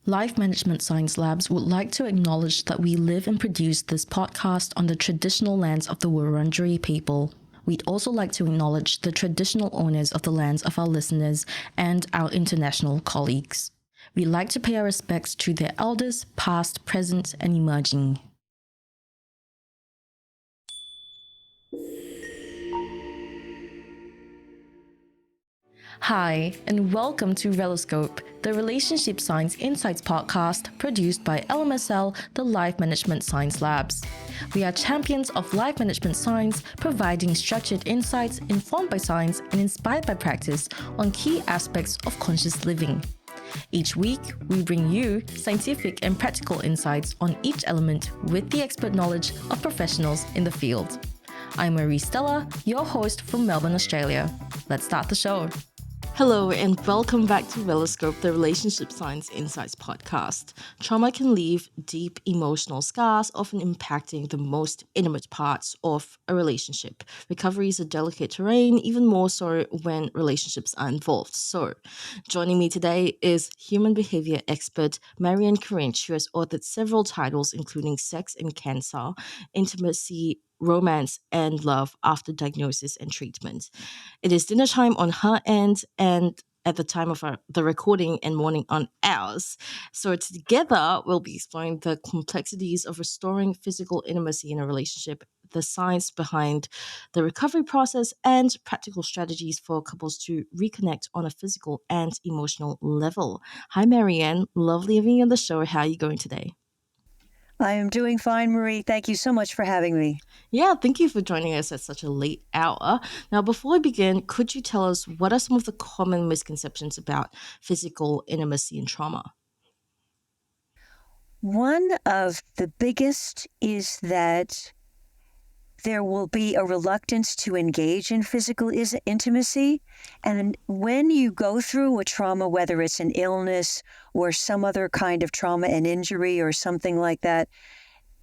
Life Management Science Labs would like to acknowledge that we live and produce this podcast on the traditional lands of the Wurundjeri people. We'd also like to acknowledge the traditional owners of the lands of our listeners and our international colleagues. We'd like to pay our respects to their elders, past, present, and emerging. Hi, and welcome to Reloscope, the Relationship Science Insights podcast produced by LMSL, the Life Management Science Labs. We are champions of life management science, providing structured insights informed by science and inspired by practice on key aspects of conscious living. Each week, we bring you scientific and practical insights on each element with the expert knowledge of professionals in the field. I'm Marie Stella, your host from Melbourne, Australia. Let's start the show. Hello and welcome back to Reloscope, the Relationship Science Insights podcast. Trauma can leave deep emotional scars, often impacting the most intimate parts of a relationship. Recovery is a delicate terrain, even more so when relationships are involved. So, joining me today is human behavior expert Maryann Karinch, who has authored several titles including Sex and Cancer, Intimacy, Romance and Love After Diagnosis and Treatment. It is dinner time on her end and at the time of the recording and morning on ours. So together we'll be exploring the complexities of restoring physical intimacy in a relationship, the science behind the recovery process, and practical strategies for couples to reconnect on a physical and emotional level. Hi, Maryann. Lovely having you on the show. How are you going today? I am doing fine, Marie. Thank you so much for having me. Yeah, thank you for joining us at such a late hour. Now, before we begin, could you tell us what are some of the common misconceptions about physical intimacy and trauma? One of the biggest is that there will be a reluctance to engage in physical intimacy. And when you go through a trauma, whether it's an illness or some other kind of trauma, an injury or something like that,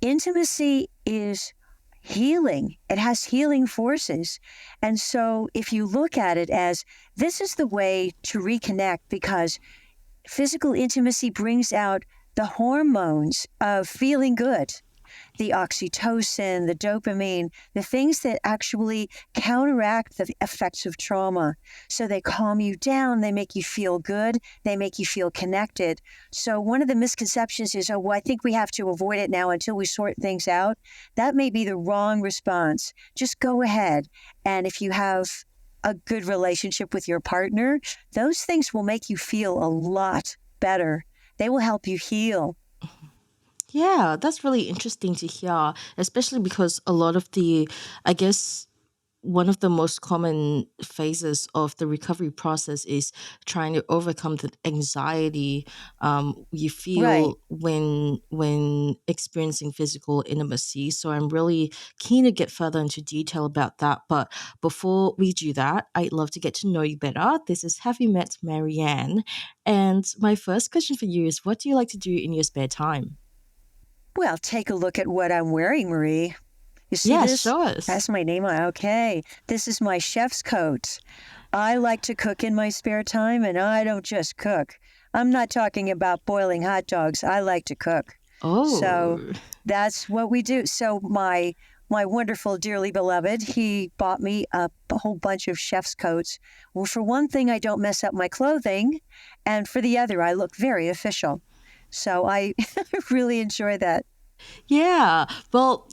intimacy is healing. It has healing forces. And so if you look at it as this is the way to reconnect, because physical intimacy brings out the hormones of feeling good, the oxytocin, the dopamine, the things that actually counteract the effects of trauma. So they calm you down, they make you feel good, they make you feel connected. So one of the misconceptions is, I think we have to avoid it now until we sort things out. That may be the wrong response. Just go ahead. And if you have a good relationship with your partner, those things will make you feel a lot better. They will help you heal. Yeah, that's really interesting to hear, especially because a lot of I guess, one of the most common phases of the recovery process is trying to overcome the anxiety you Right. feel when experiencing physical intimacy. So I'm really keen to get further into detail about that. But before we do that, I'd love to get to know you better. This is Have You Met Maryann? And my first question for you is, what do you like to do in your spare time? Well, take a look at what I'm wearing, Marie. You see Yeah, this? show us. That's my name. Okay. This is my chef's coat. I like to cook in my spare time, and I don't just cook. I'm not talking about boiling hot dogs. I like to cook. So Oh. that's what we do. So my wonderful, dearly beloved, he bought me a whole bunch of chef's coats. Well, for one thing, I don't mess up my clothing, and for the other, I look very official. So I really enjoy that. Yeah. Well,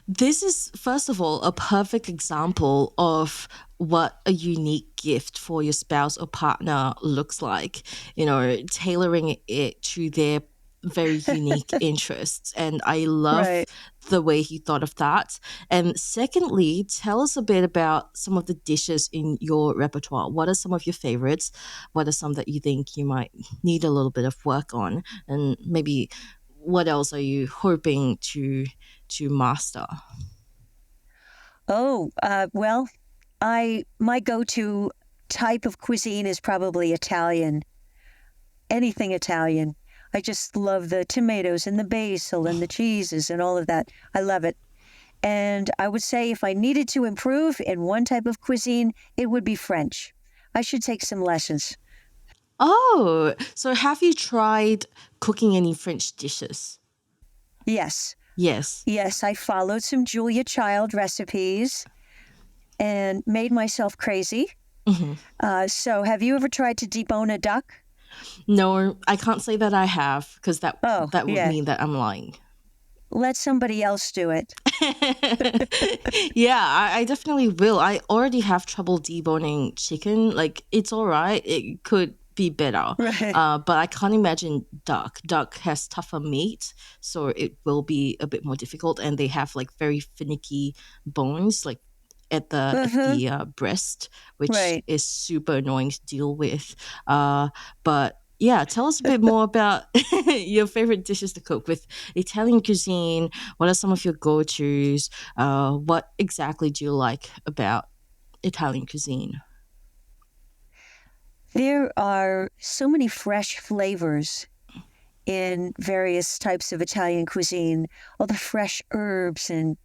this is, first of all, a perfect example of what a unique gift for your spouse or partner looks like, tailoring it to their very unique interests. And I love Right. the way he thought of that. And secondly, tell us a bit about some of the dishes in your repertoire. What are some of your favorites? What are some that you think you might need a little bit of work on? And maybe what else are you hoping to master? Oh, well, my go-to type of cuisine is probably Italian. Anything Italian. I just love the tomatoes and the basil and the cheeses and all of that. I love it. And I would say if I needed to improve in one type of cuisine, it would be French. I should take some lessons. Oh, so have you tried cooking any French dishes? Yes. Yes. Yes, I followed some Julia Child recipes and made myself crazy. Hmm. So, have you ever tried to debone a duck? No, I can't say that I have because that Oh, that would yeah. mean that I'm lying. Let somebody else do it. Yeah, I definitely will. I already have trouble deboning chicken. Like, it's all right. It could be better. Right. But I can't imagine duck. Duck has tougher meat, so it will be a bit more difficult. And they have like very finicky bones, like at Uh-huh. the breast, which Right. is super annoying to deal with. But yeah, tell us a bit more about your favorite dishes to cook with Italian cuisine. What are some of your go-tos? What exactly do you like about Italian cuisine? There are so many fresh flavors in various types of Italian cuisine. All the fresh herbs and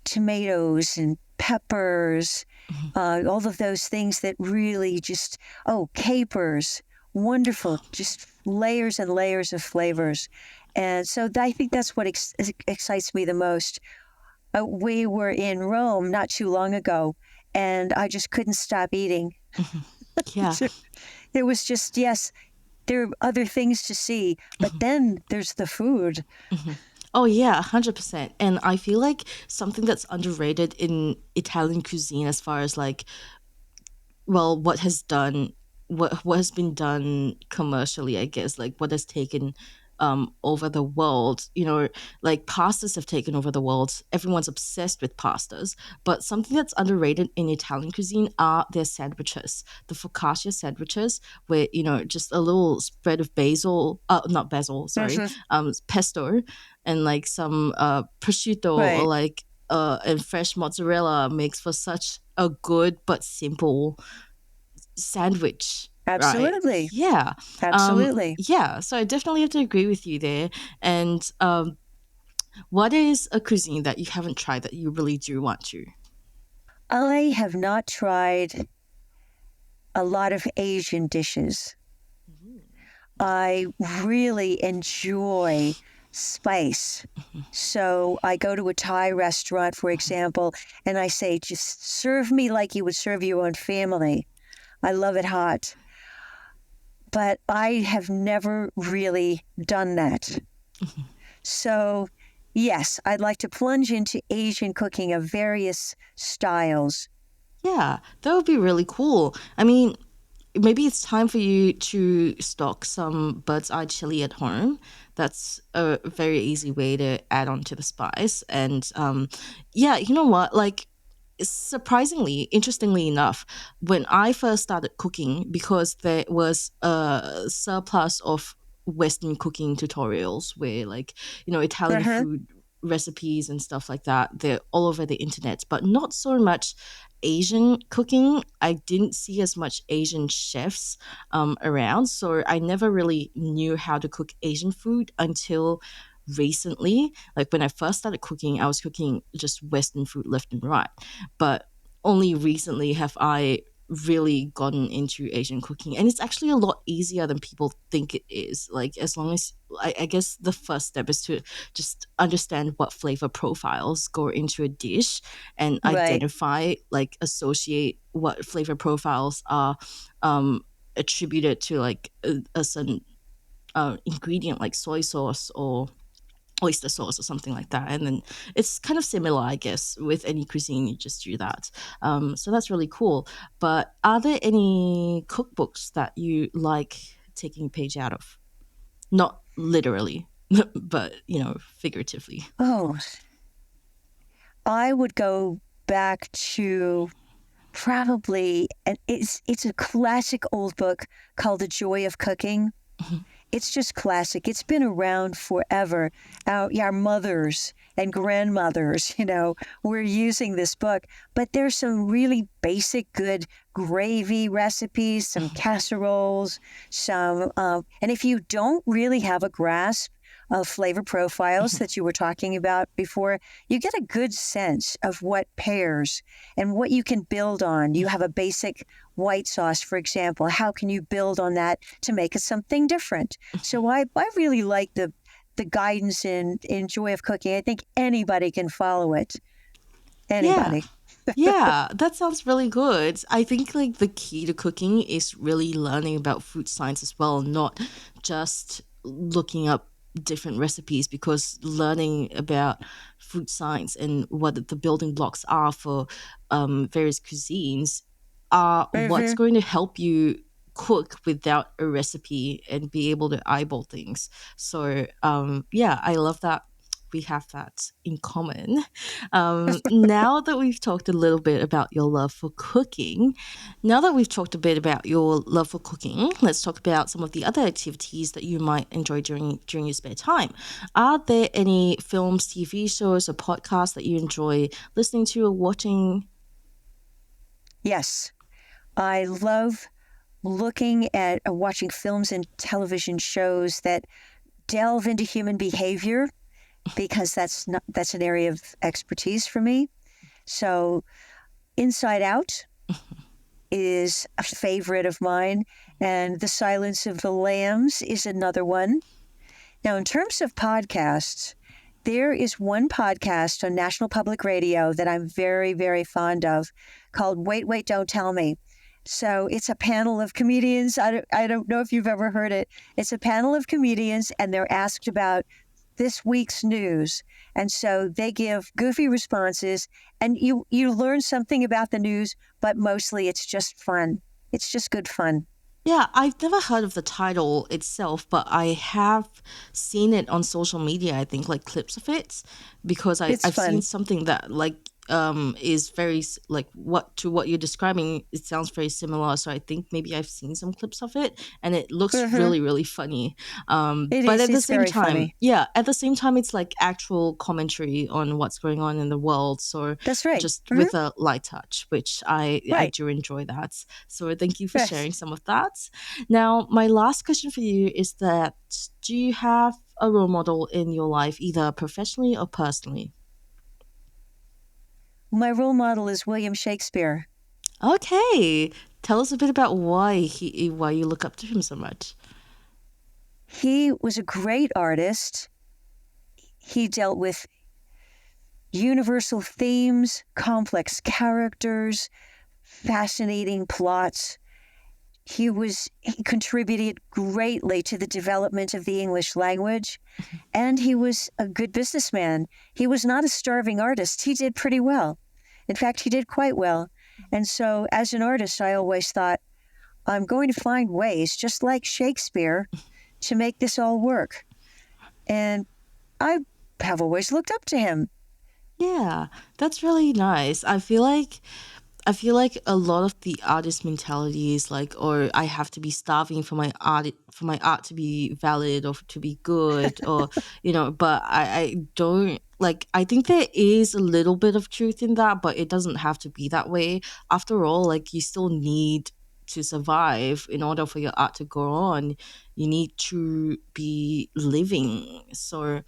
tomatoes and peppers, Mhm. all of those things that really just, oh, capers, wonderful, just layers and layers of flavors. And so I think that's what excites me the most. We were in Rome not too long ago, and I just couldn't stop eating. Mhm. Yeah. It was just, yes, there are other things to see, but Mhm. then there's the food. Mhm. Oh yeah, 100%. And I feel like something that's underrated in Italian cuisine as far as like, well, what has been done commercially, I guess, like what has taken over the world. Like pastas have taken over the world. Everyone's obsessed with pastas. But something that's underrated in Italian cuisine are their sandwiches, the focaccia sandwiches, where just a little spread of basil, not basil, sorry, Mhm. pesto, and like some prosciutto, or Right. like and fresh mozzarella makes for such a good but simple sandwich, right? Absolutely. Yeah. Absolutely. Yeah, so I definitely have to agree with you there. And what is a cuisine that you haven't tried that you really do want to? I have not tried a lot of Asian dishes. Mhm. I really enjoy spice. So I go to a Thai restaurant, for example, and I say, just serve me like you would serve your own family. I love it hot. But I have never really done that. So, yes, I'd like to plunge into Asian cooking of various styles. Yeah, that would be really cool. I mean, maybe it's time for you to stock some bird's eye chili at home. That's a very easy way to add on to the spice. And yeah, you know what? Like, surprisingly, interestingly enough, when I first started cooking, because there was a surplus of Western cooking tutorials where, like, Italian Uh-huh. food recipes and stuff like that, they're all over the internet, but not so much Asian cooking. I didn't see as much Asian chefs around, so I never really knew how to cook Asian food until recently. Like when I first started cooking, I was cooking just Western food left and right, but only recently have I really gotten into Asian cooking, and it's actually a lot easier than people think it is. Like, as long as I guess the first step is to just understand what flavor profiles go into a dish and Right. identify, like, associate what flavor profiles are um attributed to like a certain ingredient, like soy sauce or oyster sauce or something like that. And then it's kind of similar, I guess, with any cuisine. You just do that. So that's really cool. But are there any cookbooks that you like taking a page out of? Not literally, but figuratively. Oh, I would go back to probably, and it's a classic old book called The Joy of Cooking. Mhm. It's just classic. It's been around forever. Our mothers and grandmothers, were using this book. But there's some really basic good gravy recipes, some casseroles, and if you don't really have a grasp of flavor profiles that you were talking about before, you get a good sense of what pairs and what you can build on. You have a basic white sauce, for example. How can you build on that to make it something different? So I really like the guidance in Joy of Cooking. I think anybody can follow it. Yeah. Anybody. Yeah, that sounds really good. I think like the key to cooking is really learning about food science as well, not just looking up different recipes, because learning about food science and what the building blocks are for various cuisines are what's Mm-hmm. going to help you cook without a recipe and be able to eyeball things. So yeah, I love that we have that in common. Now that we've talked a little bit about your love for cooking, now that we've talked a bit about your love for cooking, let's talk about some of the other activities that you might enjoy during your spare time. Are there any films, TV shows, or podcasts that you enjoy listening to or watching? Yes. I love looking at watching films and television shows that delve into human behavior, because that's an area of expertise for me. So Inside Out is a favorite of mine, and The Silence of the Lambs is another one. Now, in terms of podcasts, there is one podcast on National Public Radio that I'm very, very fond of called Wait, Wait, Don't Tell Me. So it's a panel of comedians. I don't know if you've ever heard it. It's a panel of comedians, and they're asked about this week's news. And so they give goofy responses, and you learn something about the news, but mostly it's just fun. It's just good fun. Yeah, I've never heard of the title itself, but I have seen it on social media, I think, like clips of it, because It's I've seen fun. something that like is very like what you're describing. It sounds very similar, so I think maybe I've seen some clips of it, and it looks Mm-hmm. really really funny. It But is. at the It's same very time, funny. yeah, at the same time, it's like actual commentary on what's going on in the world. So That's right. just Mm-hmm. with a light touch, which I Right. do enjoy that. So thank you for Yes. sharing some of that. Now, my last question for you is that do you have a role model in your life, either professionally or personally? My role model is William Shakespeare. Okay, tell us a bit about why you look up to him so much. He was a great artist. He dealt with universal themes, complex characters, fascinating plots. He contributed greatly to the development of the English language, and he was a good businessman. He was not a starving artist. He did pretty well. In fact, he did quite well. And so, as an artist, I always thought, I'm going to find ways, just like Shakespeare, to make this all work. And I have always looked up to him. Yeah, that's really nice. I feel like a lot of the artist mentality is like, or I have to be starving for my art to be valid or to be good, or but I don't like. I think there is a little bit of truth in that, but it doesn't have to be that way. After all, like you still need to survive in order for your art to go on. You need to be living. So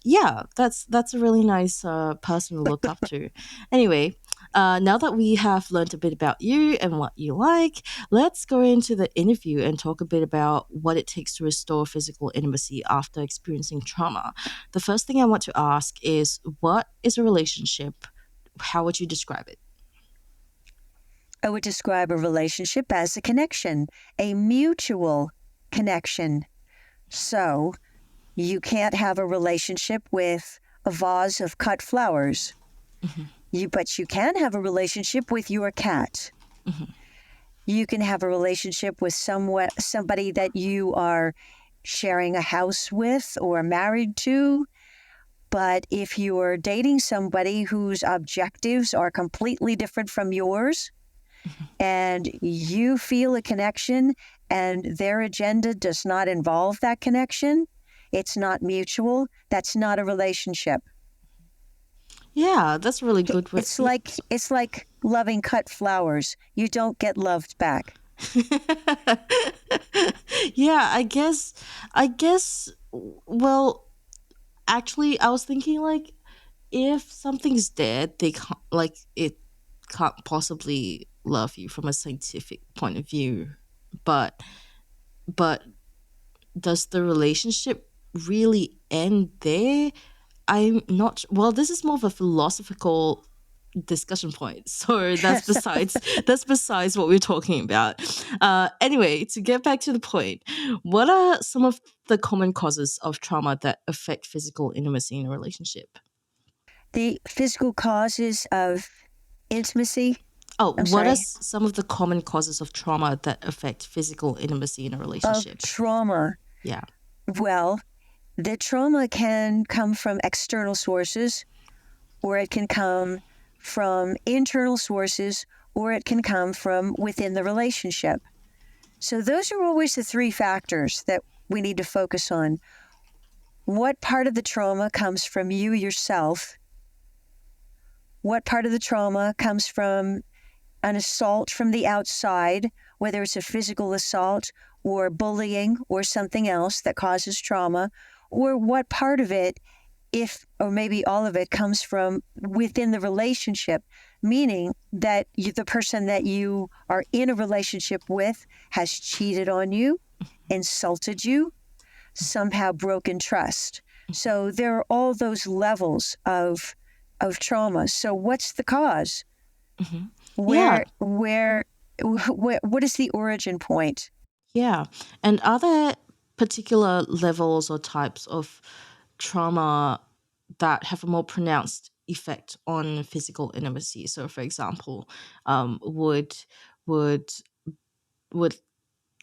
yeah, that's a really nice person to look up to. Anyway, now that we have learned a bit about you and what you like, let's go into the interview and talk a bit about what it takes to restore physical intimacy after experiencing trauma. The first thing I want to ask is, what is a relationship? How would you describe it? I would describe a relationship as a connection, a mutual connection. So you can't have a relationship with a vase of cut flowers. But you can have a relationship with your cat. You can have a relationship with somebody that you are sharing a house with or married to. But if you are dating somebody whose objectives are completely different from yours, and you feel a connection and their agenda does not involve that connection, it's not mutual, that's not a relationship. Yeah, that's a really good way. It's like loving cut flowers. You don't get loved back. Yeah, I guess well, actually I was thinking like if something's dead, they can't like it can't possibly love you from a scientific point of view. But but does the relationship really end there? I'm not well, this is more of a philosophical discussion point. So that's besides what we're talking about. Anyway, to get back to the point, what are some of the common causes of trauma that affect physical intimacy in a relationship? The physical causes of intimacy. Oh, I'm what are sorry, some of the common causes of trauma that affect physical intimacy in a of relationship? trauma. Yeah. Well, the trauma can come from external sources, or it can come from internal sources, or it can come from within the relationship. So, those are always the three factors that we need to focus on. What part of the trauma comes from you yourself? What part of the trauma comes from an assault from the outside, whether it's a physical assault or bullying or something else that causes trauma? Or what part of it, if or maybe all of it, comes from within the relationship, meaning that the person that you are in a relationship with has cheated on you, insulted you, somehow broken trust. So there are all those levels of trauma. So what's the cause? Hmm. Yeah. Where what is the origin point? Yeah. And are there particular levels or types of trauma that have a more pronounced effect on physical intimacy? So, for example, would would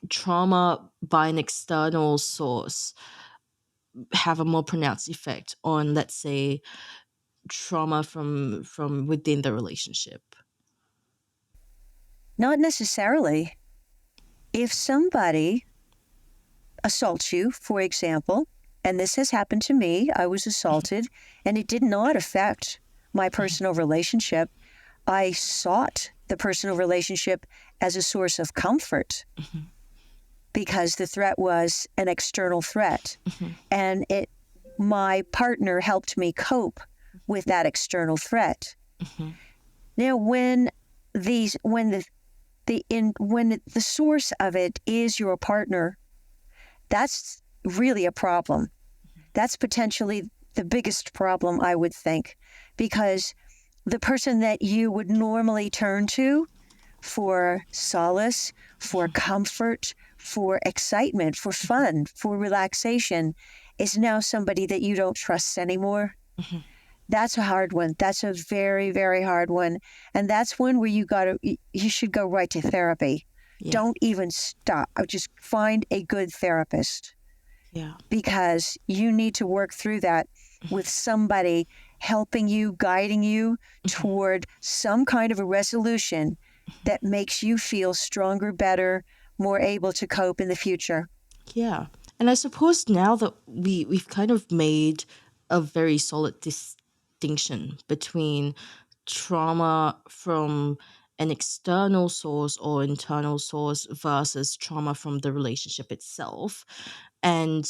trauma by an external source have a more pronounced effect on, let's say, trauma from within the relationship? Not necessarily. If somebody assaults you, for example, and this has happened to me, I was assaulted, and it did not affect my personal relationship. I sought the personal relationship as a source of comfort Mhm, because the threat was an external threat. mhm, And my partner helped me cope with that external threat. mhm, Now, when the source of it is your partner, that's really a problem. That's potentially the biggest problem, I would think, because the person that you would normally turn to for solace, for comfort, for excitement, for fun, for relaxation is now somebody that you don't trust anymore. mhm. That's a hard one. That's a very, very hard one. And that's one where you should go right to therapy. Yeah. Don't even stop. Just find a good therapist Yeah. because you need to work through that with somebody helping you, guiding you Mhm, toward some kind of a resolution that makes you feel stronger, better, more able to cope in the future. yeah. And I suppose now that we've kind of made a very solid distinction between trauma from an external source or internal source versus trauma from the relationship itself. And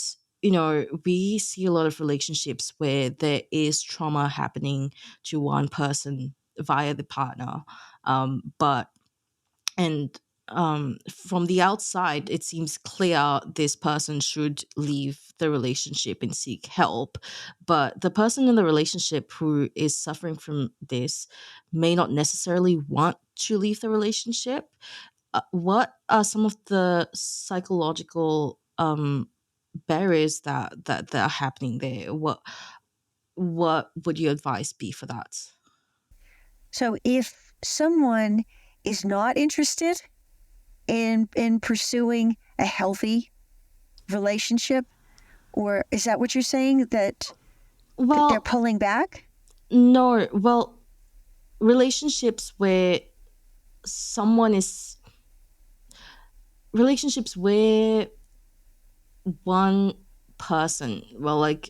we see a lot of relationships where there is trauma happening to one person via the partner. But and From the outside it seems clear this person should leave the relationship and seek help, but the person in the relationship who is suffering from this may not necessarily want to leave the relationship. What are some of the psychological barriers that are happening there? What would your advice be for that? So if someone is not interested in pursuing a healthy relationship, or is that what you're saying that they're Well, pulling back? no. Well, relationships where someone is relationships where one person, well, like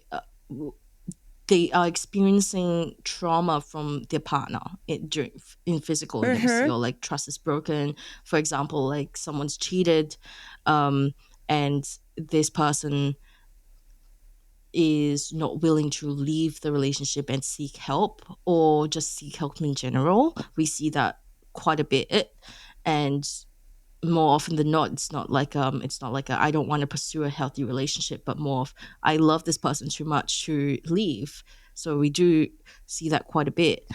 they are experiencing trauma from their partner in physical intimacy, Mm-hmm. or like trust is broken. For example, like someone's cheated, um, and this person is not willing to leave the relationship and seek help, or just seek help in general. We see that quite a bit, and more often than not, it's not like I don't want to pursue a healthy relationship, but more of I love this person too much to leave. So we do see that quite a bit.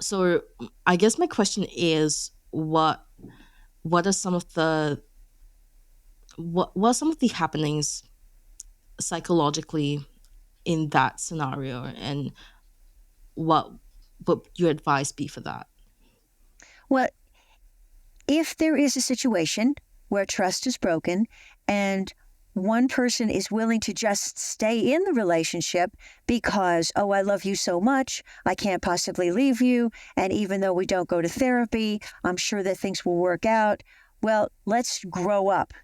So I guess my question is, what are some of the what are some of the happenings psychologically in that scenario, and what would your advice be for that? Well, if there is a situation where trust is broken and one person is willing to just stay in the relationship because, oh, I love you so much, I can't possibly leave you. And even though we don't go to therapy, I'm sure that things will work out. Well, let's grow up.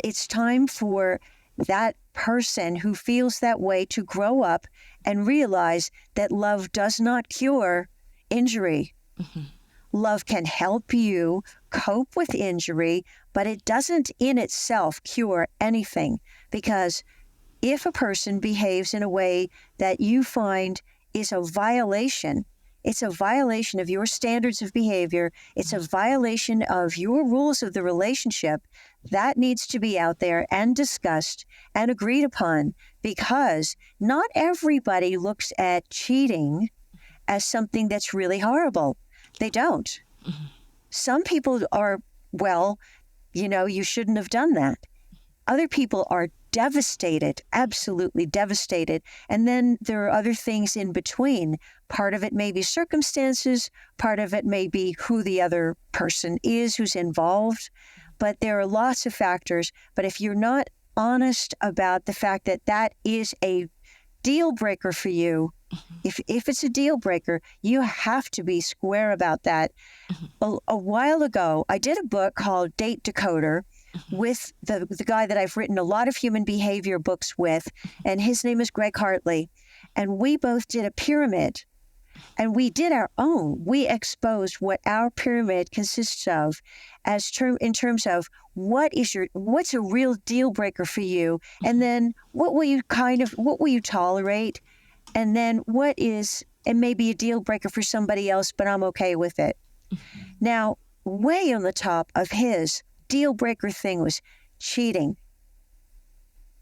It's time for that person who feels that way to grow up and realize that love does not cure injury. Love can help you cope with injury, but it doesn't in itself cure anything. Because if a person behaves in a way that you find is a violation, it's a violation of your standards of behavior, it's a violation of your rules of the relationship, that needs to be out there and discussed and agreed upon, because not everybody looks at cheating as something that's really horrible. They don't. Some people are, well, you shouldn't have done that. Other people are devastated, absolutely devastated. And then there are other things in between. Part of it may be circumstances, part of it may be who the other person is who's involved. But there are lots of factors. But if you're not honest about the fact that that is a deal breaker for you, if it's a deal breaker, you have to be square about that. A while ago, I did a book called Date Decoder with the guy that I've written a lot of human behavior books with, and his name is Greg Hartley. And we both did a pyramid, and we did our own. We exposed what our pyramid consists of in terms of what's a real deal breaker for you, and then what will you tolerate, and then it may be a deal breaker for somebody else, but I'm okay with it. Now, way on the top of his deal breaker thing was cheating.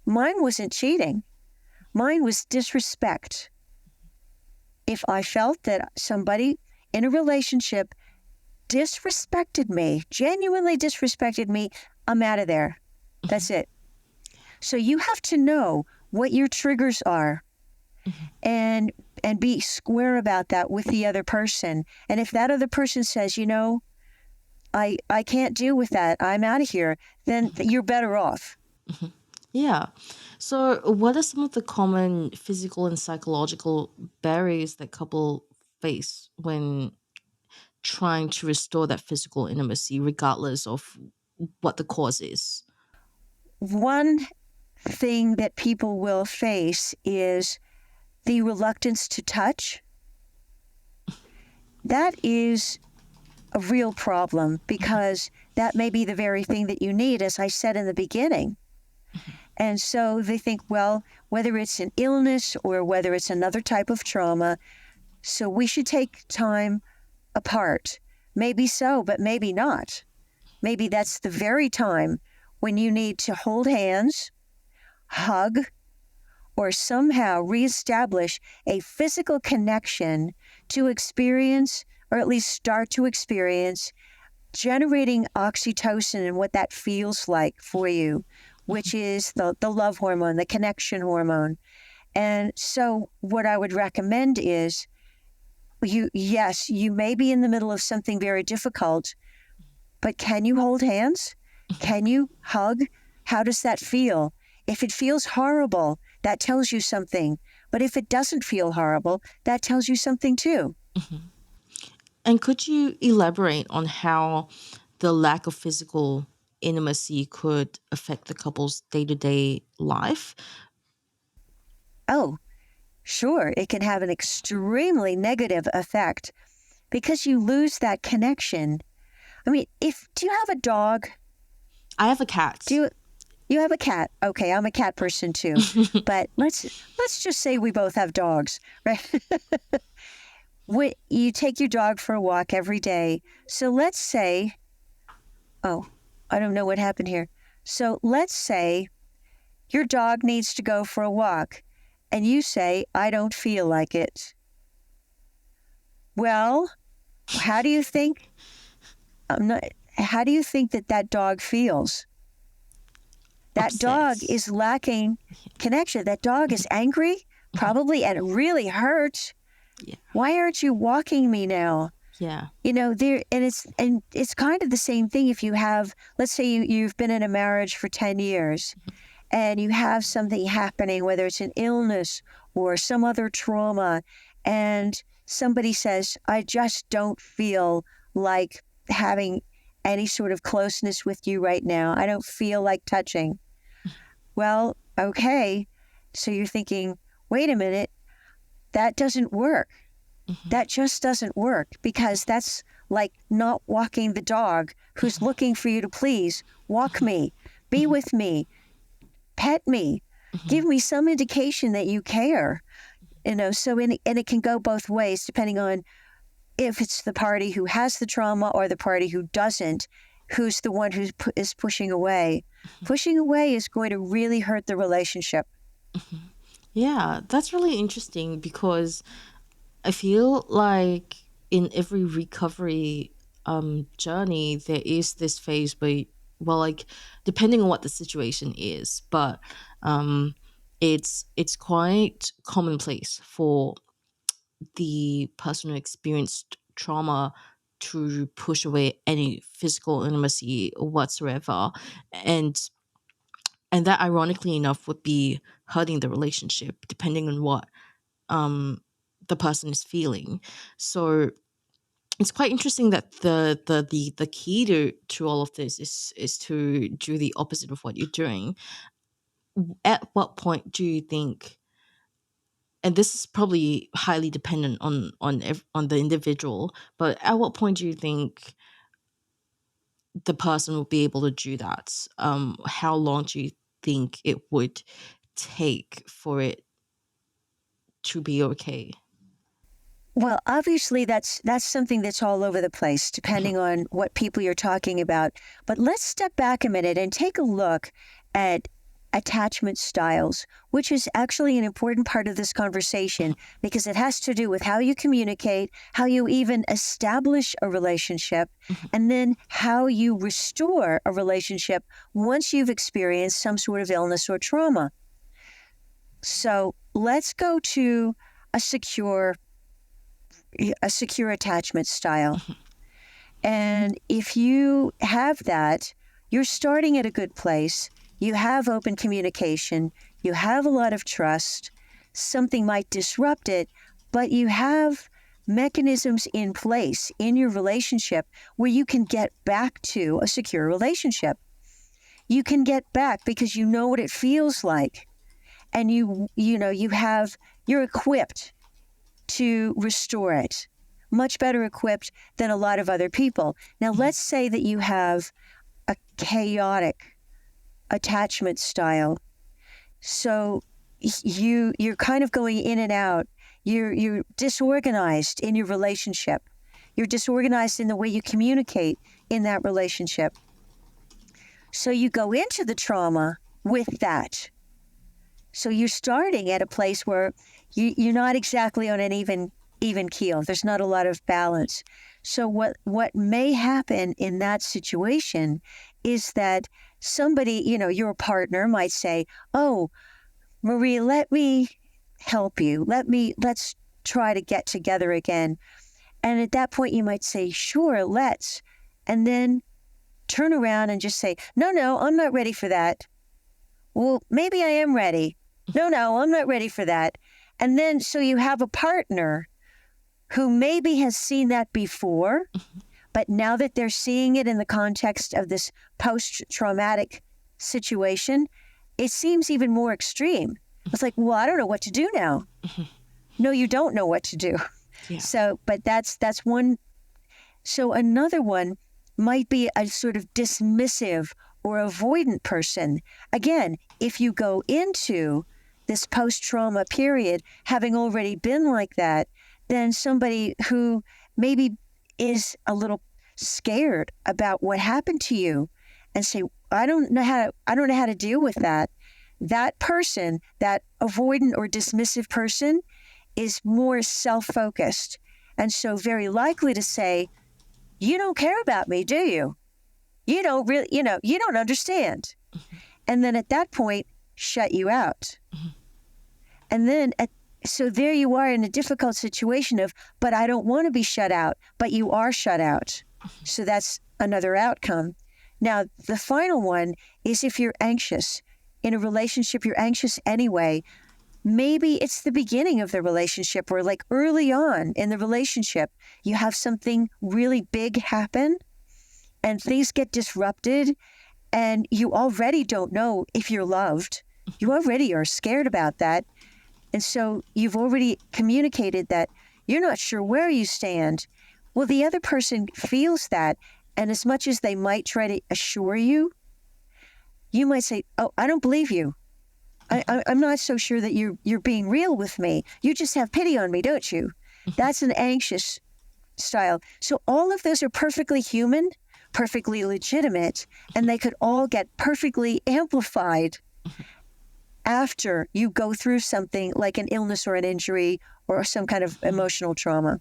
Mine wasn't cheating. Mine was disrespect. If I felt that somebody in a relationship disrespected me, genuinely disrespected me, I'm out of there. That's it. So you have to know what your triggers are and be square about that with the other person. And if that other person says, I can't deal with that, I'm out of here, then you're better off. Yeah. So, what are some of the common physical and psychological barriers that couple face when trying to restore that physical intimacy, regardless of what the cause is? One thing that people will face is the reluctance to touch. That is a real problem because that may be the very thing that you need, as I said in the beginning. And so they think, well, whether it's an illness or whether it's another type of trauma, so we should take time apart. Maybe so, but maybe not. Maybe that's the very time when you need to hold hands, hug, or somehow reestablish a physical connection to experience, or at least start to experience, generating oxytocin and what that feels like for you, which is the love hormone, the connection hormone. And so what I would recommend is you may be in the middle of something very difficult, but can you hold hands? Can you hug? How does that feel? If it feels horrible, that tells you something. But if it doesn't feel horrible, that tells you something too. And could you elaborate on how the lack of physical intimacy could affect the couple's day-to-day life? oh, sure, it can have an extremely negative effect because you lose that connection. I mean, do you have a dog? I have a cat. You have a cat? Okay, I'm a cat person too. But let's just say we both have dogs, right? You take your dog for a walk every day. So let's say, oh, I don't know what happened here. So let's say your dog needs to go for a walk and you say, I don't feel like it. Well, how do you think that dog feels? That Upset. dog is lacking connection. That dog is angry, probably, and it really hurts. Yeah. Why aren't you walking me now? Yeah. It's kind of the same thing if you have, let's say you've been in a marriage for 10 years and you have something happening, whether it's an illness or some other trauma, and somebody says, I just don't feel like having any sort of closeness with you right now. I don't feel like touching. Well, okay. So you're thinking, wait a minute, that doesn't work. That just doesn't work, because that's like not walking the dog who's looking for you to please. Walk me, be with me, pet me, give me some indication that you care. So and it can go both ways depending on if it's the party who has the trauma or the party who doesn't, who's the one who is pushing away. Pushing away is going to really hurt the relationship. Yeah, that's really interesting, because I feel like in every recovery journey, there is this phase where, well, like, depending on what the situation is, but it's quite commonplace for the person who experienced trauma to push away any physical intimacy whatsoever, and that, ironically enough, would be hurting the relationship depending on what the person is feeling. So it's quite interesting that the key to all of this is to do the opposite of what you're doing. At what point do you think, and this is probably highly dependent on the individual, but at what point do you think the person will be able to do that? How long do you think it would take for it to be okay? Well, obviously, that's something that's all over the place, depending on what people you're talking about. But let's step back a minute and take a look at attachment styles, which is actually an important part of this conversation because it has to do with how you communicate, how you even establish a relationship, and then how you restore a relationship once you've experienced some sort of illness or trauma. So let's go to a secure attachment style. And if you have that, you're starting at a good place. You have open communication. You have a lot of trust. Something might disrupt it, but you have mechanisms in place in your relationship where you can get back to a secure relationship. You can get back because you know what it feels like. And you're equipped to restore it, much better equipped than a lot of other people. Now, let's say that you have a chaotic attachment style. So you're kind of going in and out. You're disorganized in your relationship. You're disorganized in the way you communicate in that relationship. So you go into the trauma with that. So you're starting at a place where you're not exactly on an even keel. There's not a lot of balance. So what may happen in that situation is that somebody, your partner might say, oh, Marie, let me help you. Let's try to get together again. And at that point, you might say, sure, let's. And then turn around and just say, no, I'm not ready for that. Well, maybe I am ready. No, I'm not ready for that. And then so you have a partner who maybe has seen that before, but now that they're seeing it in the context of this post-traumatic situation, it seems even more extreme It's like, well, I don't know what to do now. No, you don't know what to do. Yeah. So, but that's one. So another one might be a sort of dismissive or avoidant person. Again, if you go into this post-trauma period having already been like that, then somebody who maybe is a little scared about what happened to you and say, I don't know how to deal with that. That person, that avoidant or dismissive person, is more self-focused and so very likely to say, you don't care about me, do you? You don't really, you don't understand. And then at that point, shut you out. And then, so there you are in a difficult situation of, but I don't want to be shut out, but you are shut out. So that's another outcome. Now, the final one is if you're anxious. In a relationship, you're anxious anyway. Maybe it's the beginning of the relationship or like early on in the relationship, you have something really big happen and things get disrupted and you already don't know if you're loved. You already are scared about that. And so you've already communicated that you're not sure where you stand. Well, the other person feels that. And as much as they might try to assure you, you might say, oh, I don't believe you. I'm not so sure that you're being real with me. You just have pity on me, don't you? That's an anxious style. So all of those are perfectly human, perfectly legitimate, and they could all get perfectly amplified after you go through something like an illness or an injury or some kind of emotional trauma.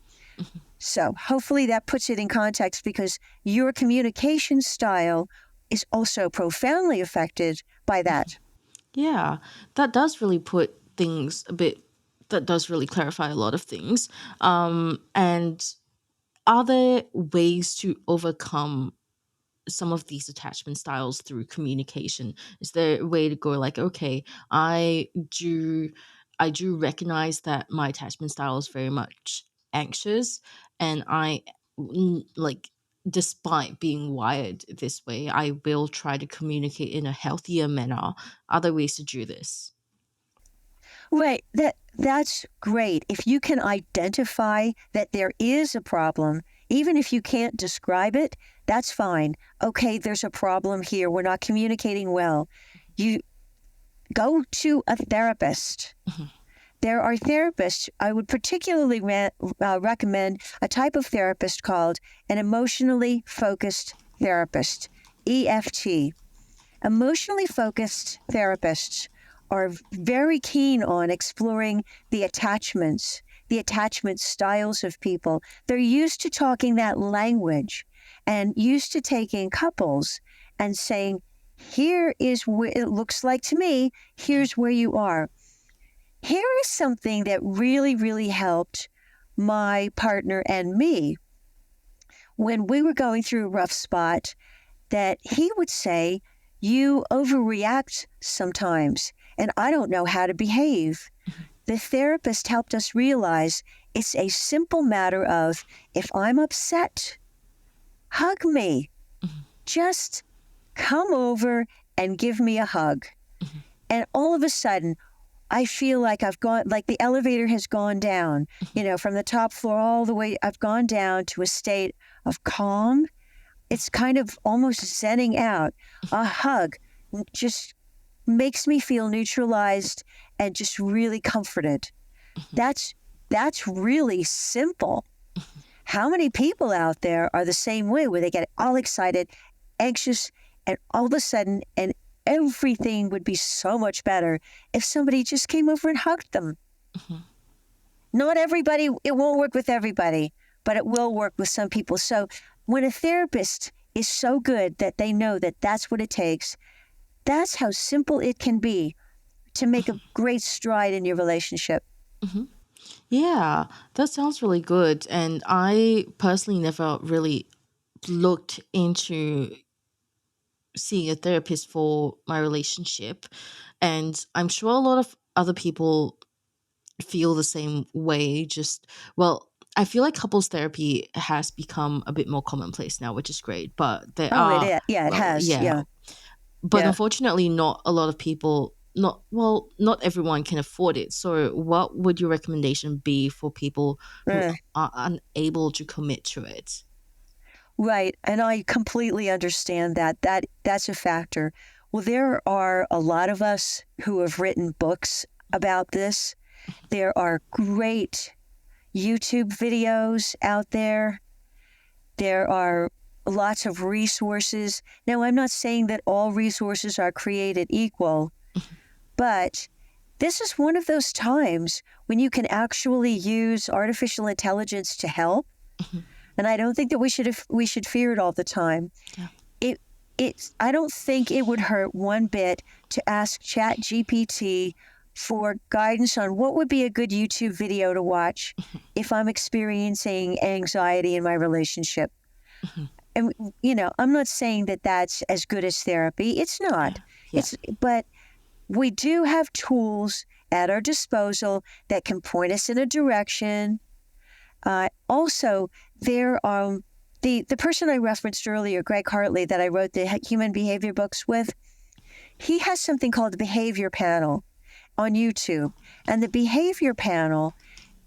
So hopefully that puts it in context because your communication style is also profoundly affected by that. Yeah, that does really put things a bit, that does really clarify a lot of things. And are there ways to overcome some of these attachment styles through communication? Is there a way to go like, okay, I do recognize that my attachment style is very much anxious, and like, despite being wired this way, I will try to communicate in a healthier manner. Other ways to do this. Right. That's great. If you can identify that there is a problem, even if you can't describe it, that's fine. Okay, there's a problem here. We're not communicating well. You go to a therapist. There are therapists. I would particularly recommend a type of therapist called an emotionally focused therapist, EFT. Emotionally focused therapists are very keen on exploring the attachments, the attachment styles of people. They're used to talking that language and used to taking couples and saying, here is what it looks like to me, here's where you are. Here is something that really, really helped my partner and me when we were going through a rough spot, that he would say, you overreact sometimes, and I don't know how to behave. The therapist helped us realize it's a simple matter of, if I'm upset, hug me. Just come over and give me a hug. And all of a sudden, I feel like I've gone, like the elevator has gone down, from the top floor all the way, I've gone down to a state of calm. It's kind of almost zenning out. A hug just makes me feel neutralized and just really comforted. That's really simple. How many people out there are the same way, where they get all excited, anxious, and all of a sudden, and everything would be so much better if somebody just came over and hugged them. Not everybody, it won't work with everybody, but it will work with some people. So when a therapist is so good that they know that that's what it takes, that's how simple it can be to make a great stride in your relationship. Yeah, that sounds really good. And I personally never really looked into seeing a therapist for my relationship. And I'm sure a lot of other people feel the same way. Well, I feel like couples therapy has become a bit more commonplace now, which is great. But there Oh, it are, is. Yeah, it well, has. yeah. Yeah. But Yeah. unfortunately, not a lot of people not everyone can afford it. So what would your recommendation be for people who Uh, are unable to commit to it? right. And I completely understand that. That's a factor. Well, there are a lot of us who have written books about this. There are great YouTube videos out there. There are lots of resources. Now, I'm not saying that all resources are created equal, but this is one of those times when you can actually use artificial intelligence to help. And I don't think that we should fear it all the time. Yeah. I don't think it would hurt one bit to ask Chat GPT for guidance on what would be a good YouTube video to watch if I'm experiencing anxiety in my relationship. And I'm not saying that that's as good as therapy. It's not. Yeah. But we do have tools at our disposal that can point us in a direction. Also, there are the person I referenced earlier, Greg Hartley, that I wrote the human behavior books with. He has something called the Behavior Panel on YouTube, and the Behavior Panel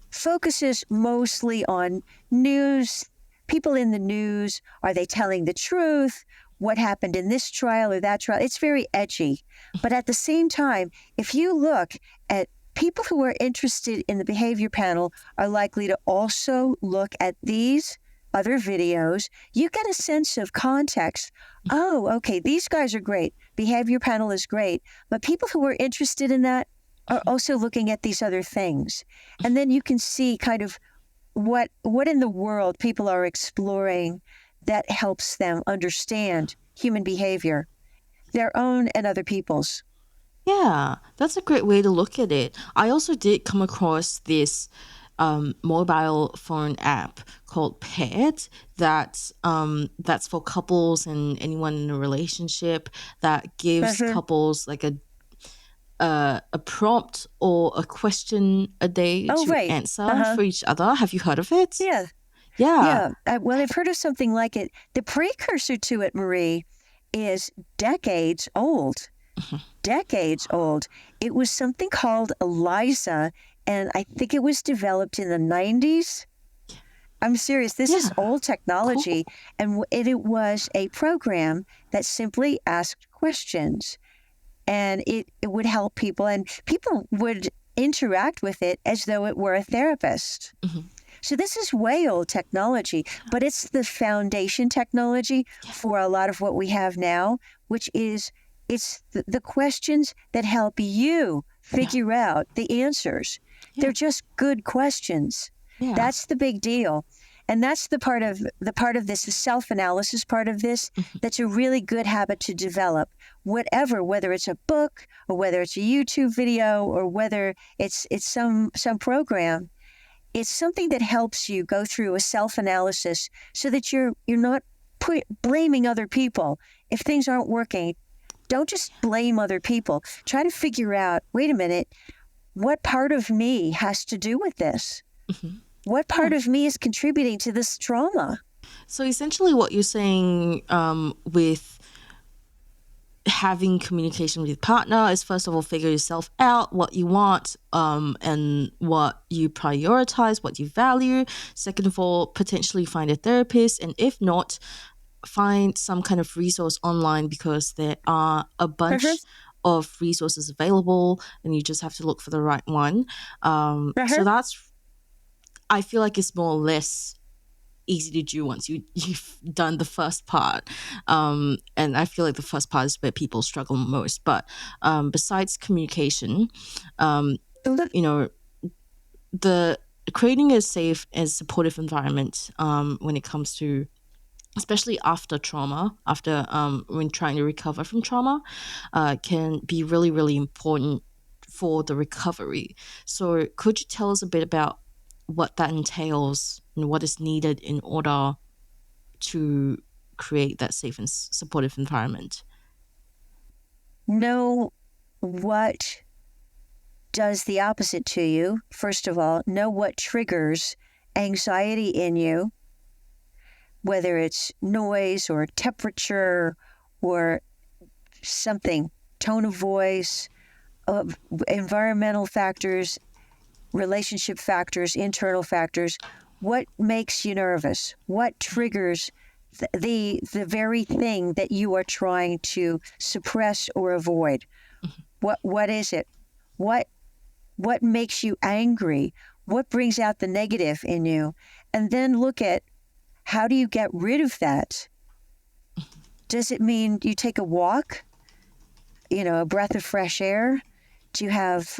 focuses mostly on news. People in the news, are they telling the truth? What happened in this trial or that trial? It's very edgy. But at the same time, if you look at people who are interested in the Behavior Panel are likely to also look at these other videos. You get a sense of context. Oh, okay, these guys are great. Behavior Panel is great. But people who are interested in that are also looking at these other things. And then you can see kind of what in the world people are exploring that helps them understand human behavior, their own and other people's. Yeah, that's a great way to look at it. I also did come across this mobile phone app called Paired that's for couples and anyone in a relationship that gives couples like a prompt or a question a day Oh, to right. answer for each other. Have you heard of it? Yeah. Yeah. Well, I've heard of something like it. The precursor to it, Marie, is decades old. Decades old. It was something called Eliza, and I think it was developed in the 90s. I'm serious. This is old technology, and it was a program that simply asked questions, and it would help people, and people would interact with it as though it were a therapist. So this is way old technology, but it's the foundation technology for a lot of what we have now, which is it's the questions that help you figure out the answers. They're just good questions. That's the big deal. And that's the part of this, the self-analysis part of this, that's a really good habit to develop. Whether it's a book or whether it's a YouTube video or whether it's some program, it's something that helps you go through a self-analysis so that you're not blaming other people if things aren't working. Don't just blame other people. Try to figure out, wait a minute, what part of me has to do with this? What part of me is contributing to this trauma? So essentially what you're saying with having communication with your partner is, first of all, figure yourself out, what you want and what you prioritize, what you value. Second of all, potentially find a therapist, and if not, find some kind of resource online, because there are a bunch of resources available and you just have to look for the right one. So that's, I feel like it's more or less easy to do once you've done the first part, and I feel like the first part is where people struggle most. But besides communication, the creating a safe and supportive environment when it comes to, especially after trauma, after when trying to recover from trauma, can be really, really important for the recovery. So could you tell us a bit about what that entails and what is needed in order to create that safe and supportive environment? Know what does the opposite to you, first of all. Know what triggers anxiety in you, whether it's noise or temperature or something, tone of voice, environmental factors, relationship factors, internal factors. What makes you nervous? What triggers the very thing that you are trying to suppress or avoid? What is it? What makes you angry? What brings out the negative in you? And then look at, how do you get rid of that? Does it mean you take a walk? A breath of fresh air? Do you have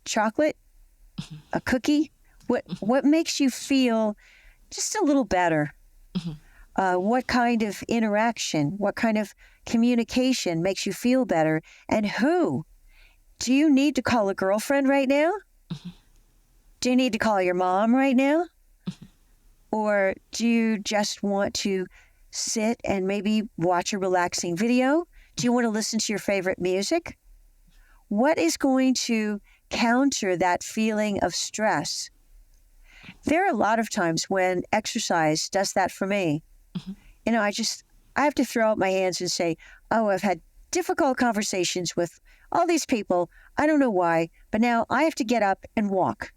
chocolate? A cookie? What makes you feel just a little better? What kind of interaction, what kind of communication makes you feel better? And who? Do you need to call a girlfriend right now? Do you need to call your mom right now? Or do you just want to sit and maybe watch a relaxing video? Do you want to listen to your favorite music? What is going to counter that feeling of stress? There are a lot of times when exercise does that for me. I have to throw up my hands and say, oh, I've had difficult conversations with all these people. I don't know why, but now I have to get up and walk.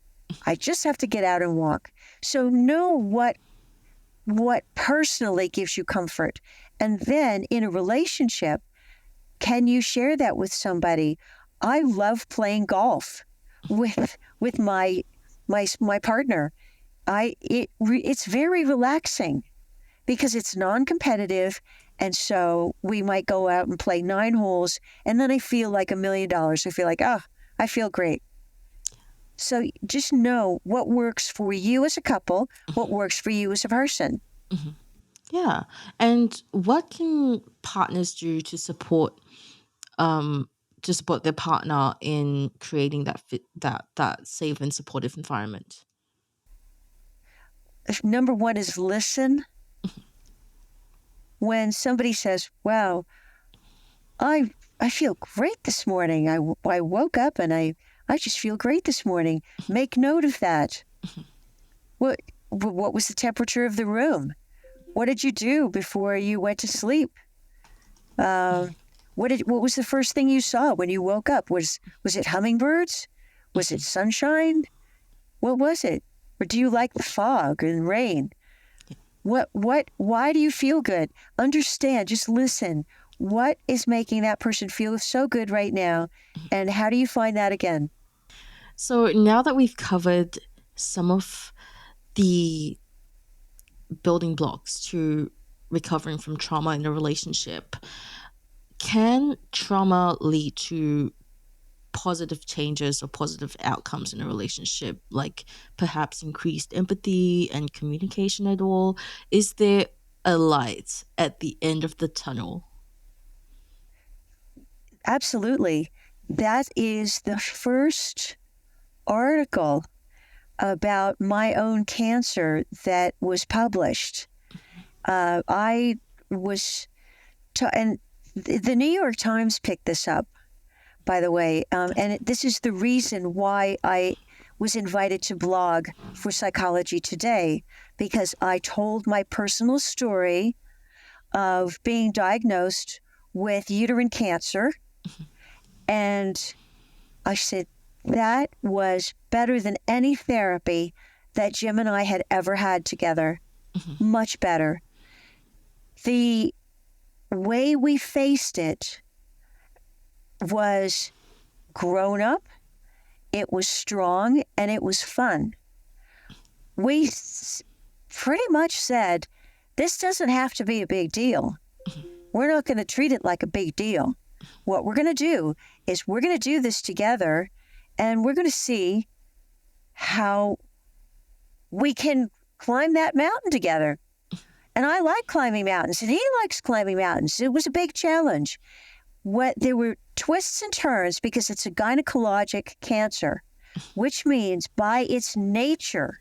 I just have to get out and walk. So know what personally gives you comfort. And then in a relationship, can you share that with somebody? I love playing golf with my partner. It's very relaxing because it's non-competitive. And so we might go out and play 9 holes, and then I feel like $1 million. I feel like, I feel great. So just know what works for you as a couple, what works for you as a person. Yeah. And what can partners do to support their partner in creating that safe and supportive environment? Number 1 is listen. When somebody says, wow, I feel great this morning. I woke up and I just feel great this morning. Make note of that. What was the temperature of the room? What did you do before you went to sleep? What was the first thing you saw when you woke up? Was it hummingbirds? Was it sunshine? What was it? Or do you like the fog and rain? Why do you feel good? Understand, just listen. What is making that person feel so good right now? And how do you find that again? So now that we've covered some of the building blocks to recovering from trauma in a relationship, can trauma lead to positive changes or positive outcomes in a relationship, like perhaps increased empathy and communication at all? Is there a light at the end of the tunnel? Absolutely. That is the first article about my own cancer that was published. I was, and the New York Times picked this up, by the way, and this is the reason why I was invited to blog for Psychology Today, because I told my personal story of being diagnosed with uterine cancer, and I said that was better than any therapy that Jim and I had ever had together. Much better. The way we faced it was grown up, it was strong, and it was fun. We pretty much said, this doesn't have to be a big deal. We're not going to treat it like a big deal. What we're going to do is we're going to do this together, and we're going to see how we can climb that mountain together. And I like climbing mountains, and he likes climbing mountains. It was a big challenge. There were twists and turns because it's a gynecologic cancer, which means by its nature,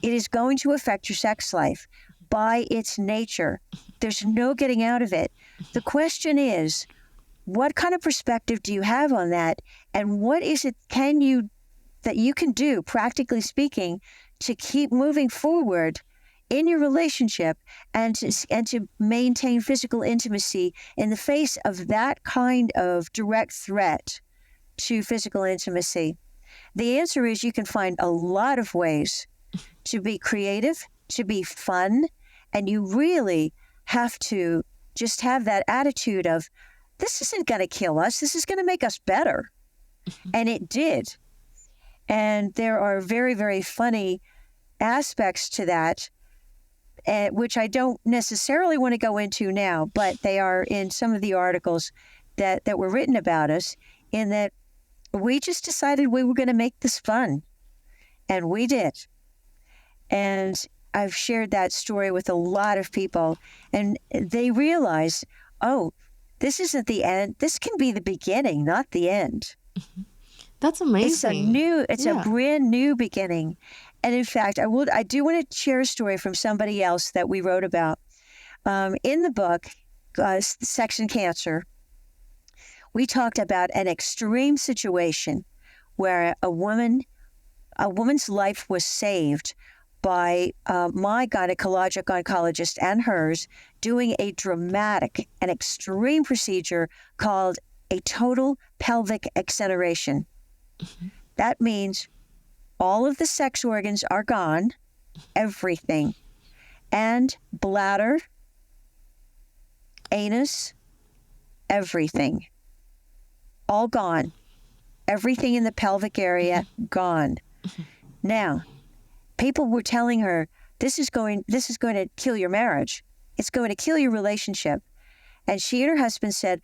it is going to affect your sex life. By its nature, there's no getting out of it. The question is, what kind of perspective do you have on that? And what is it that you can do, practically speaking, to keep moving forward in your relationship and to maintain physical intimacy in the face of that kind of direct threat to physical intimacy? The answer is you can find a lot of ways to be creative, to be fun, and you really have to just have that attitude of, this isn't going to kill us, this is going to make us better. And it did. And there are very, very funny aspects to that, which I don't necessarily want to go into now, but they are in some of the articles that were written about us, in that we just decided we were going to make this fun. And we did. And I've shared that story with a lot of people, and they realize, oh, this isn't the end. This can be the beginning, not the end. That's amazing. It's a brand new beginning. And in fact, I do want to share a story from somebody else that we wrote about. In the book, Sex and Cancer, we talked about an extreme situation where a woman's life was saved by my gynecologic oncologist and hers doing a dramatic and extreme procedure called a total pelvic excineration. That means all of the sex organs are gone, everything, and bladder, anus, everything, all gone. Everything in the pelvic area gone. Now, people were telling her, this is going to kill your marriage. It's going to kill your relationship. And she and her husband said,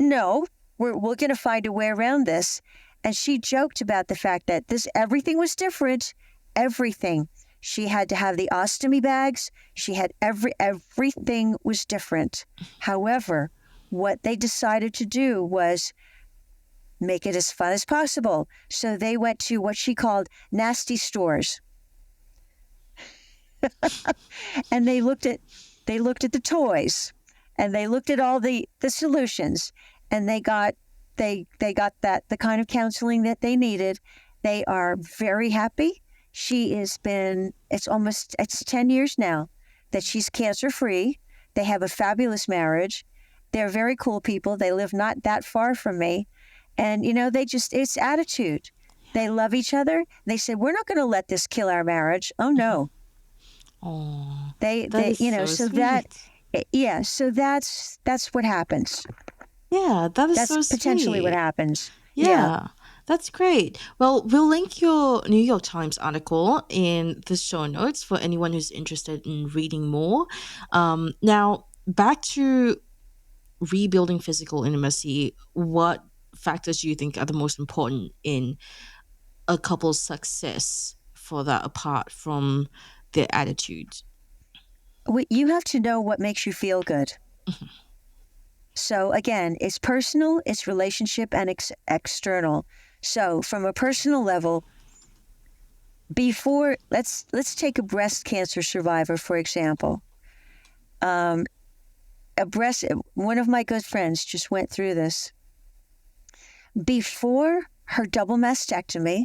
no, we're going to find a way around this. And she joked about the fact that everything was different. Everything. She had to have the ostomy bags. She had everything was different. However, what they decided to do was make it as fun as possible. So they went to what she called nasty stores. And they looked at the toys, and they looked at all the solutions, and they got the kind of counseling that they needed. They are very happy. It's 10 years now that she's cancer free. They have a fabulous marriage. They're very cool people. They live not that far from me. And, it's attitude. They love each other. They said, we're not going to let this kill our marriage. Oh, no. Oh, So that's what happens. Yeah, that's so potentially sweet. what happens. Yeah, that's great. Well, we'll link your New York Times article in the show notes for anyone who's interested in reading more. Now, back to rebuilding physical intimacy, what factors do you think are the most important in a couple's success for that, apart from their attitude? You have to know what makes you feel good. So again, it's personal, it's relationship, and external. So from a personal level, let's take a breast cancer survivor, for example. One of my good friends just went through this. Before her double mastectomy,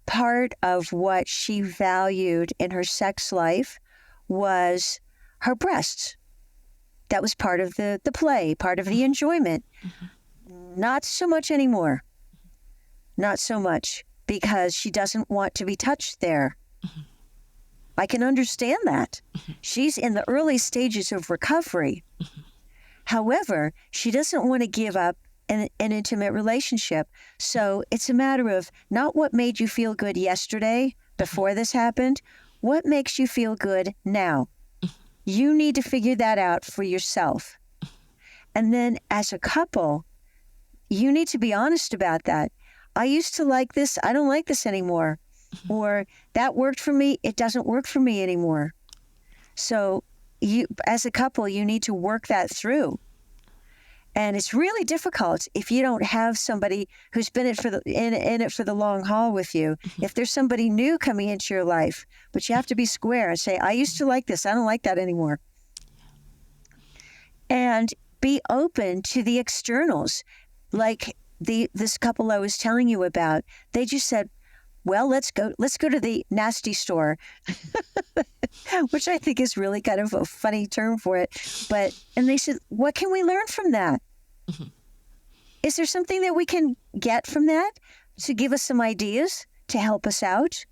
part of what she valued in her sex life was her breasts. That was part of the play, part of the enjoyment. Not so much anymore. Not so much, because she doesn't want to be touched there. I can understand that. She's in the early stages of recovery. However, she doesn't want to give up an intimate relationship. So it's a matter of not what made you feel good yesterday before this happened, what makes you feel good now. You need to figure that out for yourself. And then as a couple, you need to be honest about that. I used to like this. I don't like this anymore. Or that worked for me. It doesn't work for me anymore. So you, as a couple, you need to work that through. And it's really difficult if you don't have somebody who's been in it for the long haul with you. If there's somebody new coming into your life, but you have to be square and say, I used to like this. I don't like that anymore. And be open to the externals. Like this couple I was telling you about, they just said, well, let's go to the nasty store, which I think is really kind of a funny term for it. And they said, what can we learn from that? Is there something that we can get from that to give us some ideas to help us out?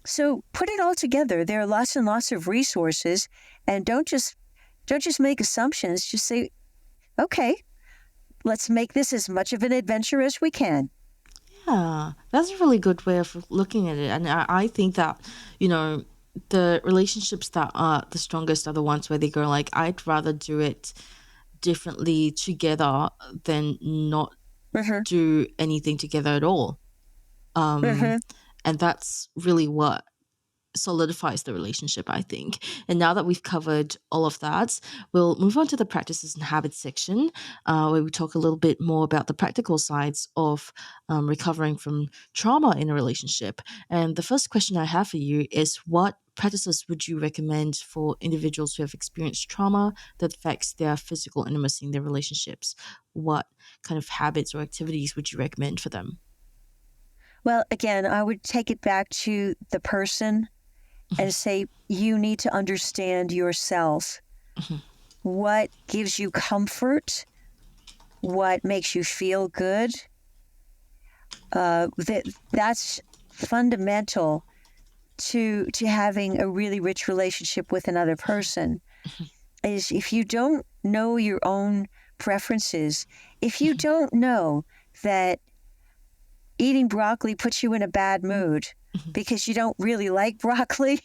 So put it all together. There are lots and lots of resources, and don't just make assumptions. Just say, okay, let's make this as much of an adventure as we can. Yeah, that's a really good way of looking at it. And I think that, the relationships that are the strongest are the ones where they go like, I'd rather do it differently together than not Mm-hmm. do anything together at all. Mm-hmm. And that's really what solidifies the relationship, I think. And now that we've covered all of that, we'll move on to the practices and habits section, where we talk a little bit more about the practical sides of recovering from trauma in a relationship. And the first question I have for you is, what practices would you recommend for individuals who have experienced trauma that affects their physical intimacy in their relationships? What kind of habits or activities would you recommend for them? Well, again, I would take it back to the person and say, you need to understand yourself. What gives you comfort? What makes you feel good? That's fundamental to having a really rich relationship with another person. Is if you don't know your own preferences, if you don't know that eating broccoli puts you in a bad mood because you don't really like broccoli,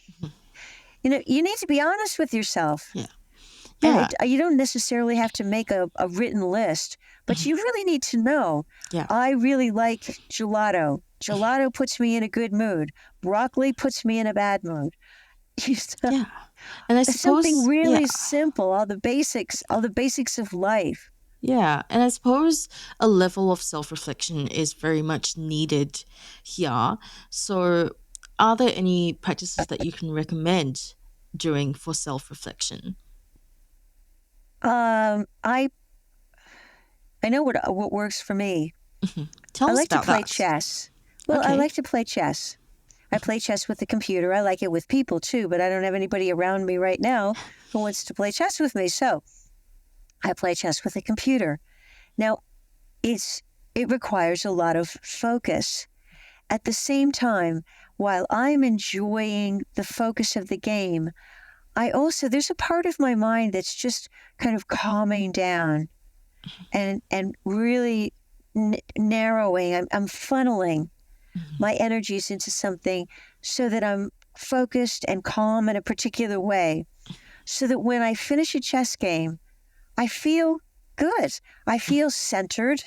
you need to be honest with yourself. Yeah. And you don't necessarily have to make a written list, but you really need to know, I really like gelato. Gelato puts me in a good mood. Broccoli puts me in a bad mood. Yeah. And I suppose something really simple, all the basics of life. Yeah, and I suppose a level of self-reflection is very much needed here. So, are there any practices that you can recommend doing for self-reflection? I know what works for me. Tell I us like to about play that. chess. Well, I Okay. like to play chess. I play chess with the computer. I like it with people too, but I don't have anybody around me right now who wants to play chess with me. So I play chess with a computer. Now, it requires a lot of focus. At the same time, while I'm enjoying the focus of the game, there's a part of my mind that's just kind of calming down and really narrowing. I'm funneling my energies into something so that I'm focused and calm in a particular way, so that when I finish a chess game, I feel good. I feel centered,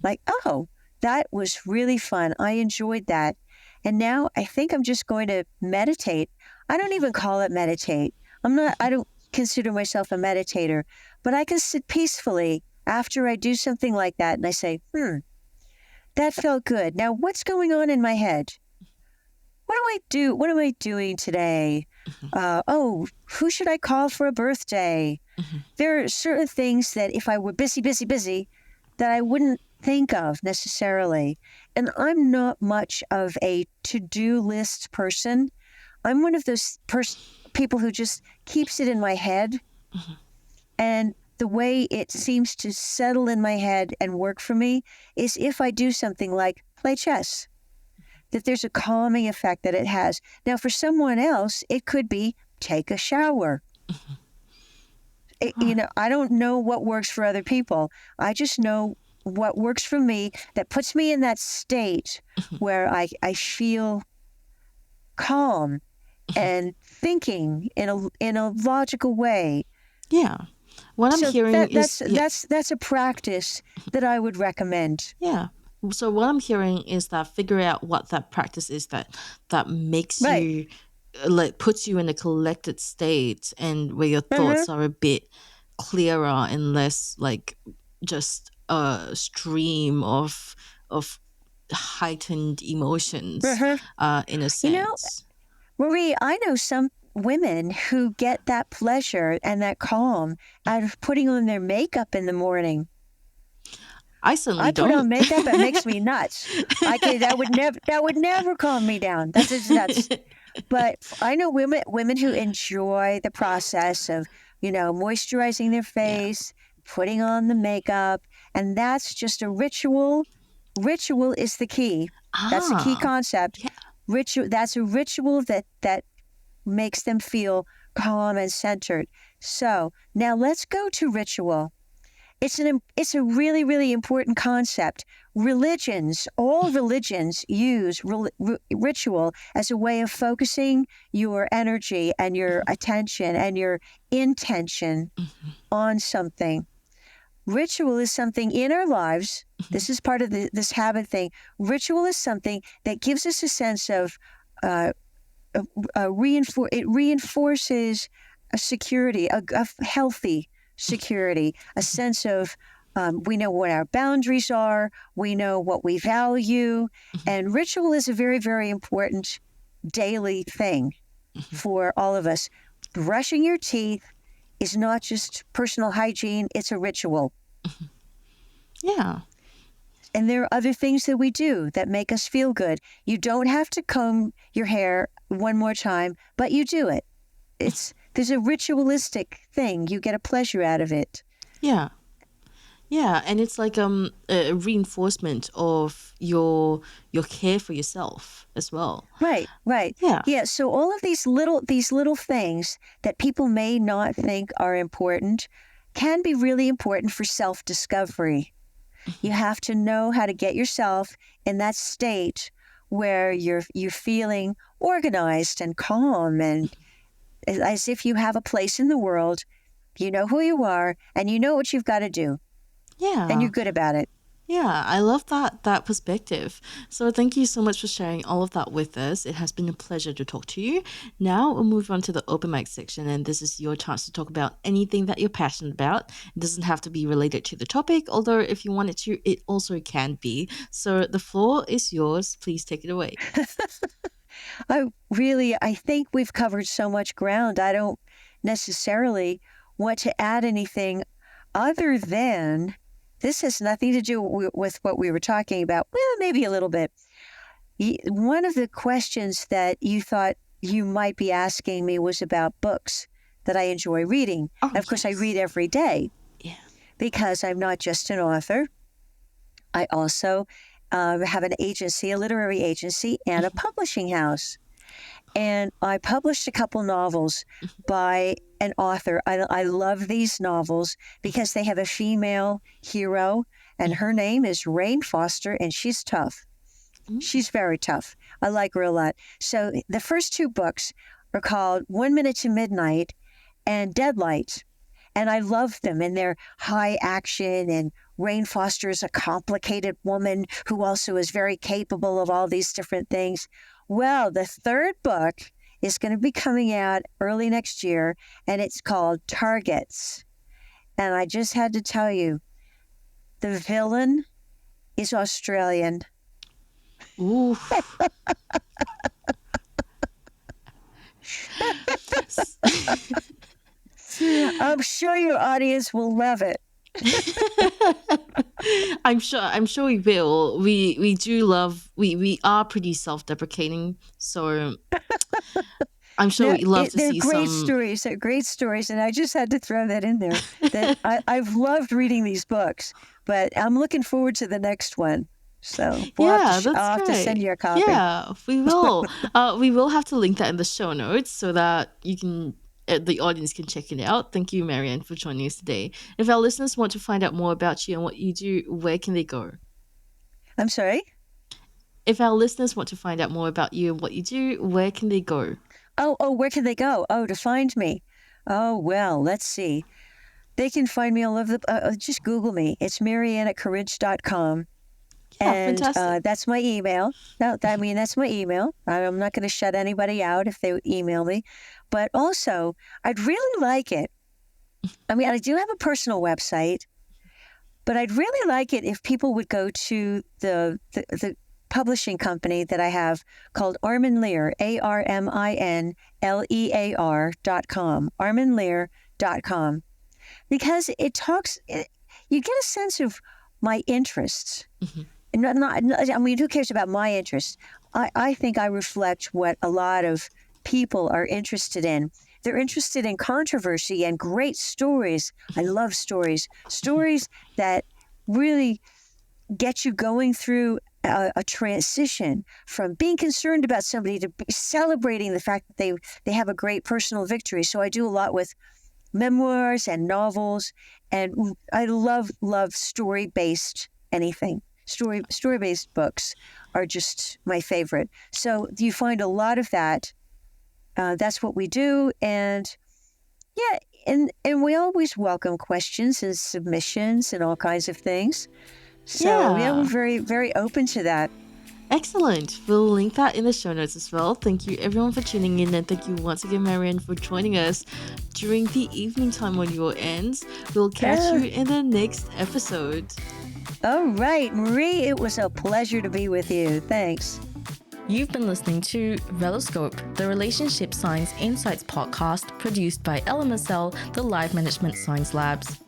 like, oh, that was really fun. I enjoyed that. And now I think I'm just going to meditate. I don't even call it meditate. I don't consider myself a meditator, but I can sit peacefully after I do something like that. And I say, that felt good. Now what's going on in my head? What do I do? What am I doing today? Who should I call for a birthday? There are certain things that if I were busy, that I wouldn't think of necessarily. And I'm not much of a to-do list person. I'm one of those people who just keeps it in my head. And the way it seems to settle in my head and work for me is if I do something like play chess, that there's a calming effect that it has. Now, for someone else, it could be take a shower. I don't know what works for other people. I just know what works for me, that puts me in that state where I feel calm and thinking in a logical way. Yeah. What I'm hearing is that's a practice that I would recommend. Yeah. So what I'm hearing is that figure out what that practice is that makes Right. you puts you in a collected state and where your thoughts are a bit clearer and less like just a stream of heightened emotions in a sense. Marie, I know some women who get that pleasure and that calm out of putting on their makeup in the morning. I certainly don't. Put on makeup, it makes me nuts. That would never calm me down. That's just nuts. But I know women who enjoy the process of, moisturizing their face, putting on the makeup, And that's just a ritual. Ritual is the key. That's the key Ah, concept. yeah. Ritual. That's a ritual that makes them feel calm and centered. So now let's go to ritual. It's a really, really important concept. All religions use ritual as a way of focusing your energy and your attention and your intention on something. Ritual is something in our lives. This is part of this habit thing. Ritual is something that gives us a sense of it reinforces a security, a healthy security, a sense of we know what our boundaries are, we know what we value, and ritual is a very, very important daily thing for all of us. Brushing your teeth is not just personal hygiene, it's a ritual. Yeah. And there are other things that we do that make us feel good. You don't have to comb your hair one more time, but you do it. There's a ritualistic thing. You get a pleasure out of it. Yeah. Yeah, and it's like a reinforcement of your care for yourself as well. Right, right. Yeah. Yeah, so all of these little things that people may not think are important can be really important for self-discovery. You have to know how to get yourself in that state where you're feeling organized and calm and as if you have a place in the world. You know who you are and you know what you've got to do. Yeah. And you're good about it. Yeah, I love that perspective. So thank you so much for sharing all of that with us. It has been a pleasure to talk to you. Now we'll move on to the open mic section, and this is your chance to talk about anything that you're passionate about. It doesn't have to be related to the topic, although if you want it to, it also can be. So the floor is yours. Please take it away. I think we've covered so much ground. I don't necessarily want to add anything other than this has nothing to do with what we were talking about. Well, maybe a little bit. One of the questions that you thought you might be asking me was about books that I enjoy reading. Oh, and of course, I yes. read every day. Yeah. Because I'm not just an author. I also have an agency, a literary agency, and a publishing house. And I published a couple novels by an author. I love these novels because they have a female hero, and her name is Rain Foster, and she's tough. She's very tough. I like her a lot. So the first two books are called 1 Minute to Midnight and Deadlight. And I love them, and they're high action, and Rain Foster is a complicated woman who also is very capable of all these different things. Well, the third book is going to be coming out early next year, and it's called Targets. And I just had to tell you, the villain is Australian. Ooh. I'm sure your audience will love it. I'm sure we will. We do love we are pretty self-deprecating, so I'm sure we love to they're see great some stories. They're great stories, and I just had to throw that in there. That I've loved reading these books, but I'm looking forward to the next one. So Yeah, that's I'll have to send great. you a copy. Yeah, we will. We will have to link that in the show notes so that you can the audience can check it out. Thank you, Maryann, for joining us today. If our listeners want to find out more about you and what you do, where can they go? I'm sorry? If our listeners want to find out more about you and what you do, where can they go? Oh, where can they go? Oh, to find me. Oh, well, let's see. They can find me all over just Google me. It's maryann@karinch.com. Yeah, And fantastic. that's my email. No, that's my email. I'm not going to shut anybody out if they email me. But also, I'd really like it. I mean, I do have a personal website, but I'd really like it if people would go to the publishing company that I have called Armin Lear, ARMINLEAR.com, arminlear.com, because you get a sense of my interests. I mean, who cares about my interests? I think I reflect what a lot of people are interested in. They're interested in controversy and great stories. I love stories. Stories that really get you going through a transition from being concerned about somebody to celebrating the fact that they have a great personal victory. So I do a lot with memoirs and novels, and I love story-based anything. Story-based books are just my favorite. So you find a lot of that. That's what we do, and yeah, and we always welcome questions and submissions and all kinds of things. So yeah, we're Yeah. very, very open to that. Excellent. We'll link that in the show notes as well. Thank you everyone for tuning in, and thank you once again, Maryann, for joining us during the evening time on your ends. We'll catch you in the next episode. All right, Marie, it was a pleasure to be with you. Thanks. You've been listening to Reloscope, the Relationship Science Insights podcast produced by LMSL, the Life Management Science Labs.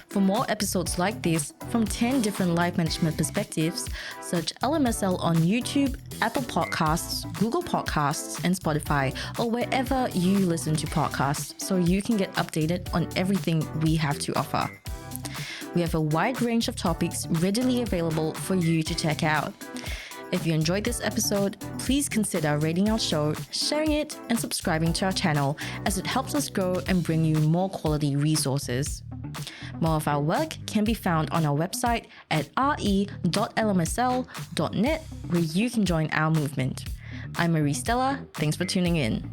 For more episodes like this from 10 different life management perspectives, search LMSL on YouTube, Apple Podcasts, Google Podcasts, and Spotify, or wherever you listen to podcasts, so you can get updated on everything we have to offer. We have a wide range of topics readily available for you to check out. If you enjoyed this episode, please consider rating our show, sharing it, and subscribing to our channel, as it helps us grow and bring you more quality resources. More of our work can be found on our website at re.lmsl.net, where you can join our movement. I'm Marie Stella. Thanks for tuning in.